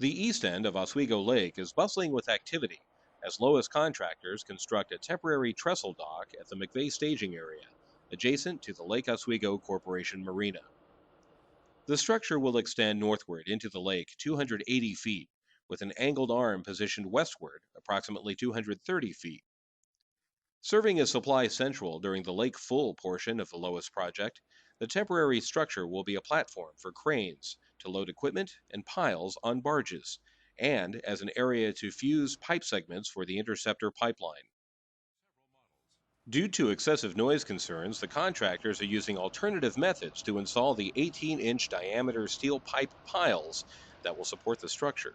The east end of Oswego Lake is bustling with activity as LOIS contractors construct a temporary trestle dock at the McVeigh staging area, adjacent to the Lake Oswego Corporation Marina. The structure will extend northward into the lake 280 feet, with an angled arm positioned westward approximately 230 feet. Serving as supply central during the lake full portion of the LOIS project, the temporary structure will be a platform for cranes to load equipment and piles on barges, and as an area to fuse pipe segments for the interceptor pipeline. Due to excessive noise concerns, the contractors are using alternative methods to install the 18-inch diameter steel pipe piles that will support the structure.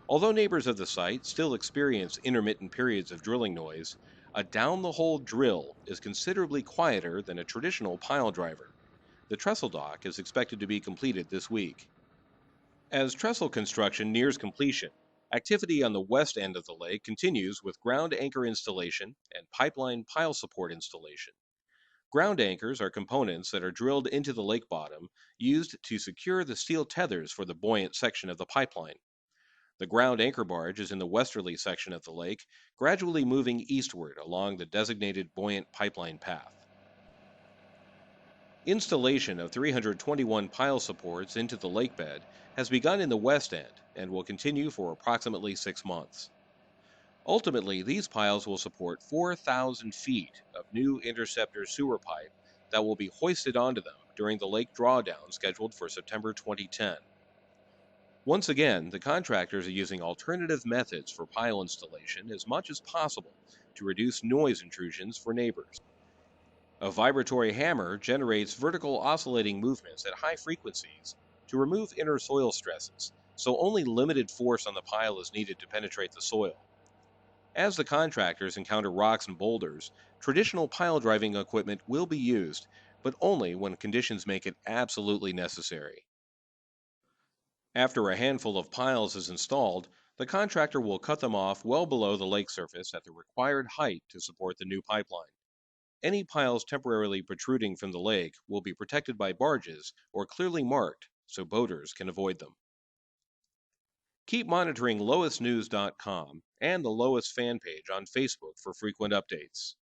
Although neighbors of the site still experience intermittent periods of drilling noise, a down-the-hole drill is considerably quieter than a traditional pile driver. The trestle dock is expected to be completed this week. As trestle construction nears completion, activity on the west end of the lake continues with ground anchor installation and pipeline pile support installation. Ground anchors are components that are drilled into the lake bottom, used to secure the steel tethers for the buoyant section of the pipeline. The ground anchor barge is in the westerly section of the lake, gradually moving eastward along the designated buoyant pipeline path. Installation of 321 pile supports into the lake bed has begun in the west end and will continue for approximately 6 months. Ultimately, these piles will support 4,000 feet of new interceptor sewer pipe that will be hoisted onto them during the lake drawdown scheduled for September 2010. Once again, the contractors are using alternative methods for pile installation as much as possible to reduce noise intrusions for neighbors. A vibratory hammer generates vertical oscillating movements at high frequencies to remove inner soil stresses, so only limited force on the pile is needed to penetrate the soil. As the contractors encounter rocks and boulders, traditional pile driving equipment will be used, but only when conditions make it absolutely necessary. After a handful of piles is installed, the contractor will cut them off well below the lake surface at the required height to support the new pipeline. Any piles temporarily protruding from the lake will be protected by barges or clearly marked so boaters can avoid them. Keep monitoring LOISnews.com and the LOIS fan page on Facebook for frequent updates.